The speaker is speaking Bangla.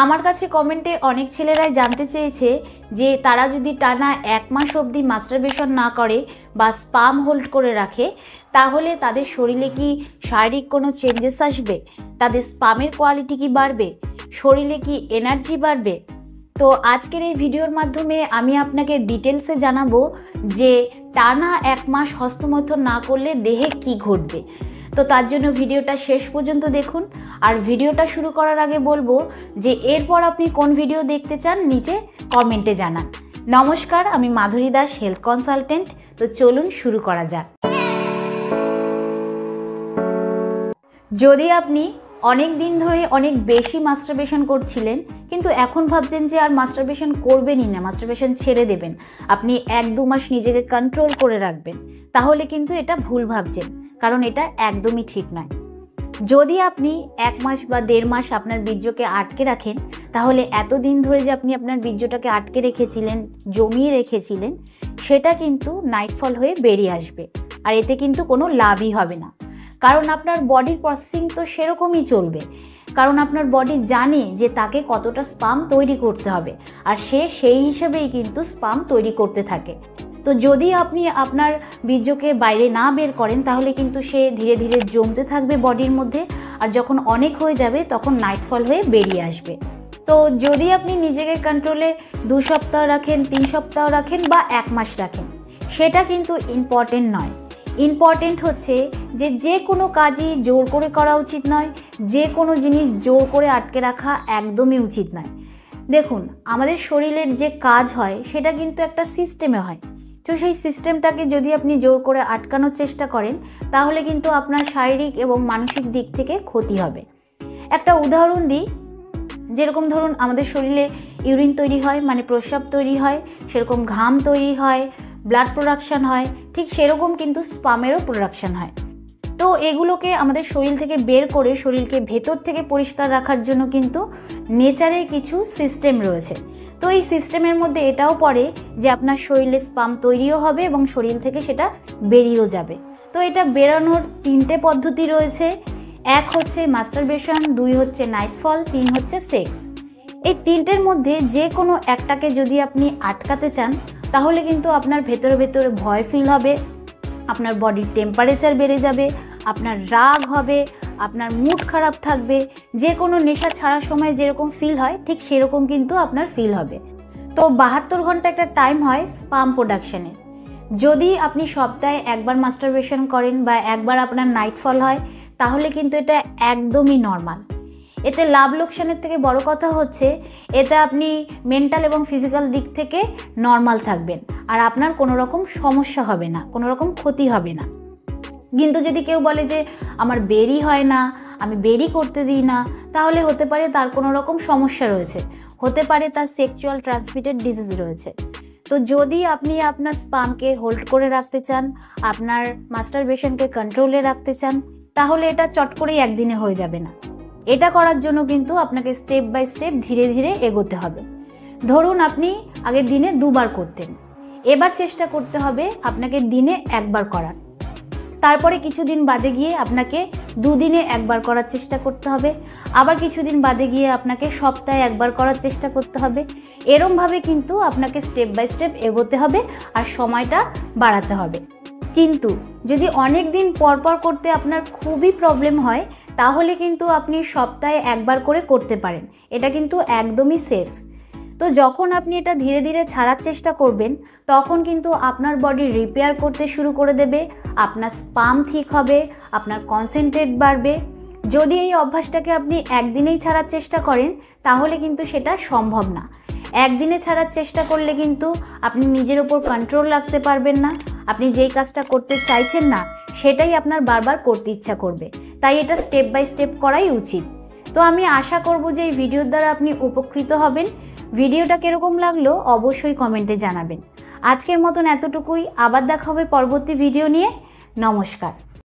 আমার কাছে কমেন্টে অনেক ছেলেরাই জানতে চেয়েছে যে তারা যদি টানা 1 মাস অবধি মাস্টারবেশন না করে বা স্পাম হোল্ড করে রাখে তাহলে তাদের শরীরে কি শারীরিক কোনো চেঞ্জেস আসবে, তাদের স্পামের কোয়ালিটি কি বাড়বে, শরীরে কি এনার্জি বাড়বে। তো আজকের এই ভিডিওর মাধ্যমে আমি আপনাকে ডিটেলসে জানাবো যে টানা 1 মাস হস্তমৈথুন না করলে দেহে কি ঘটবে। তো তার জন্য ভিডিওটা শেষ পর্যন্ত দেখুন। আর ভিডিওটা শুরু করার আগে বলবো যে এরপর আপনি কোন ভিডিও দেখতে চান নিচে কমেন্টে জানান। নমস্কার, আমি মাধুরী দাস, হেলথ কনসালটেন্ট। তো চলুন শুরু করা যাক। যদি আপনি অনেক দিন ধরে অনেক বেশি মাস্টারবেশন করছিলেন কিন্তু এখন ভাবছেন যে আর মাস্টারবেশন করবেনই না, মাস্টারবেশন ছেড়ে দেবেন, আপনি 1-2 মাস নিজেকে কন্ট্রোল করে রাখবেন, তাহলে কিন্তু এটা ভুল ভাবছেন, কারণ এটা একদমই ঠিক নয়। যদি আপনি 1 মাস বা 1.5 মাস আপনার বীর্যকে আটকে রাখেন তাহলে এতদিন ধরে যে আপনি আপনার বীর্যটাকে আটকে রেখেছিলেন, জমিয়ে রেখেছিলেন, সেটা কিন্তু নাইটফল হয়ে বেরিয়ে আসবে। আর এতে কিন্তু কোনো লাভই হবে না, কারণ আপনার বডির প্রসেসিং তো সেরকমই চলবে, কারণ আপনার বডি জানে যে তাকে কতটা স্পাম তৈরি করতে হবে আর সে সেই হিসেবেই কিন্তু স্পাম তৈরি করতে থাকে। তো যদি আপনি আপনার বীর্যকে বাইরে না বের করেন তাহলে কিন্তু সে ধীরে ধীরে জমতে থাকবে বডির মধ্যে, আর যখন অনেক হয়ে যাবে তখন নাইটফল হয়ে বেরিয়ে আসবে। তো যদি আপনি নিজেকে কন্ট্রোলে 2 সপ্তাহ রাখেন, 3 সপ্তাহ রাখেন বা 1 মাস রাখেন, সেটা কিন্তু ইম্পর্টেন্ট নয়। ইম্পর্টেন্ট হচ্ছে যে কোনো কাজই জোর করে করা উচিত নয়, যে কোনো জিনিস জোর করে আটকে রাখা একদমই উচিত নয়। দেখুন, আমাদের শরীরের যে কাজ হয় সেটা কিন্তু একটা সিস্টেমে হয়। তো সেই সিস্টেমটাকে যদি আপনি জোর করে আটকানোর চেষ্টা করেন তাহলে কিন্তু আপনার শারীরিক এবং মানসিক দিক থেকে ক্ষতি হবে। একটা উদাহরণ দিই, যেরকম ধরুন আমাদের শরীরে ইউরিন তৈরি হয়, মানে প্রস্রাব তৈরি হয়, সেরকম ঘাম তৈরি হয়, ব্লাড প্রোডাকশান হয়, ঠিক সেরকম কিন্তু স্পামেরও প্রোডাকশান হয়। তো এগুলোকে আমাদের শরীর থেকে বের করে শরীরকে ভেতর থেকে পরিষ্কার রাখার জন্য কিন্তু নেচারের কিছু সিস্টেম রয়েছে। তো এই সিস্টেমের মধ্যে এটাও পড়ে যে আপনার শরীরে স্পাম তৈরিও হবে এবং শরীর থেকে সেটা বেরিয়েও যাবে। তো এটা বেরানোর 3টে পদ্ধতি রয়েছে। 1 হচ্ছে মাস্টারবেশন, 2 হচ্ছে নাইটফল, 3 হচ্ছে সেক্স। এই 3টের মধ্যে যে কোনো একটাকে যদি আপনি আটকাতে চান তাহলে কিন্তু আপনার ভেতরে ভেতরে ভয় ফিল হবে, আপনার বডির টেম্পারেচার বেড়ে যাবে, আপনার রাগ হবে, আপনার মুড খারাপ থাকবে, যে কোনো নেশা ছাড়ার সময় যেরকম ফিল হয় ঠিক সেরকম কিন্তু আপনার ফিল হবে। তো 72 ঘন্টা একটা টাইম হয় স্পাম প্রোডাকশানের। যদি আপনি সপ্তাহে 1 বার মাস্টারবেশন করেন বা 1 বার আপনার নাইটফল হয় তাহলে কিন্তু এটা একদমই নর্মাল। এতে লাভ লোকসানের থেকে বড় কথা হচ্ছে এতে আপনি মেন্টাল এবং ফিজিক্যাল দিক থেকে নর্মাল থাকবেন আর আপনার কোনো রকম সমস্যা হবে না, কোনো রকম ক্ষতি হবে না। কিন্তু যদি কেউ বলে যে আমার বেরি হয় না, আমি বেরি করতে দিই না, তাহলে হতে পারে তার কোনো রকম সমস্যা রয়েছে, হতে পারে তার সেক্সুয়াল ট্রান্সমিটেড ডিজিজ রয়েছে। তো যদি আপনি আপনার স্পামকে হোল্ড করে রাখতে চান, আপনার মাস্টারবেশনকে কন্ট্রোলে রাখতে চান, তাহলে এটা চট করেই একদিনে হয়ে যাবে না। এটা করার জন্য কিন্তু আপনাকে স্টেপ বাই স্টেপ ধীরে ধীরে এগোতে হবে। ধরুন আপনি আগে দিনে 2 বার করতেন, এবার চেষ্টা করতে হবে আপনাকে দিনে 1 বার করার। তারপরে কিছুদিন বাদে গিয়ে আপনাকে 2 দিনে 1 বার করার চেষ্টা করতে হবে, আবার কিছুদিন বাদে গিয়ে আপনাকে সপ্তাহে 1 বার করার চেষ্টা করতে হবে। এরমভাবে কিন্তু আপনাকে স্টেপ বাই স্টেপ এগোতে হবে আর সময়টা বাড়াতে হবে। কিন্তু যদি অনেক দিন পর পর করতে আপনার খুবই প্রবলেম হয় তাহলে কিন্তু আপনি সপ্তাহে 1 বার করে করতে পারেন, এটা কিন্তু একদমই সেফ। তো যখন আপনি এটা ধীরে ধীরে ছাড়ার চেষ্টা করবেন তখন কিন্তু আপনার বডি রিপেয়ার করতে শুরু করে দেবে, আপনার স্পাম ঠিক হবে, আপনার কনসেন্ট্রেট বাড়বে। যদি এই অভ্যাসটাকে আপনি একদিনেই ছাড়ার চেষ্টা করেন তাহলে কিন্তু সেটা সম্ভব না। একদিনে ছাড়ার চেষ্টা করলে কিন্তু আপনি নিজের ওপর কন্ট্রোল রাখতে পারবেন না, আপনি যেই কাজটা করতে চাইছেন না সেটাই আপনার বারবার করতে ইচ্ছা করবে। তাই এটা স্টেপ বাই স্টেপ করাই উচিত। তো আমি আশা করব যে এই ভিডিওর দ্বারা আপনি উপকৃত হবেন। ভিডিওটা কীরকম লাগলো অবশ্যই কমেন্টে জানাবেন। আজকের মতন এতটুকুই, আবার দেখা হবে পরবর্তী ভিডিও নিয়ে। নমস্কার।